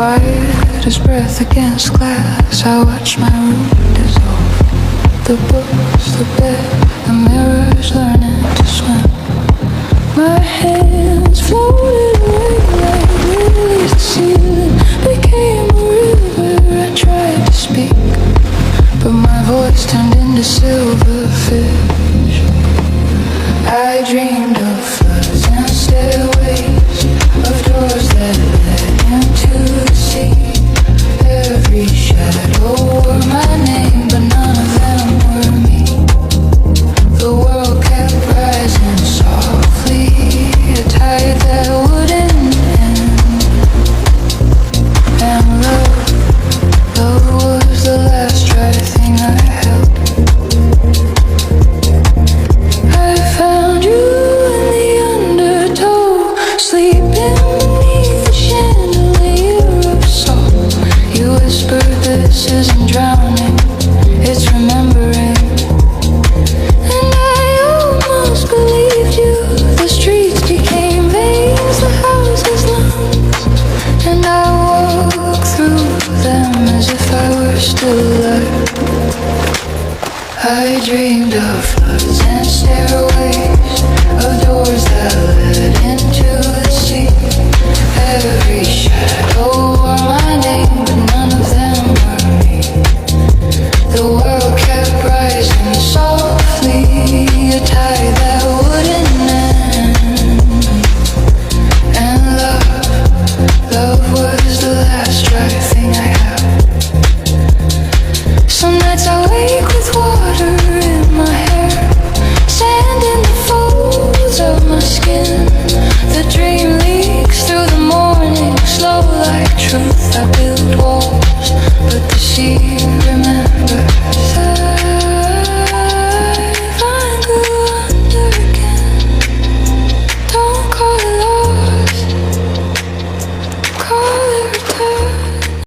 quiet as breath against glass. I watch my room dissolve. The books, the bed, the mirrors learning to swim. My hands floated away like lilies. The ceiling became a river. I tried to speak, but my voice turned into silverfish. I dreamed of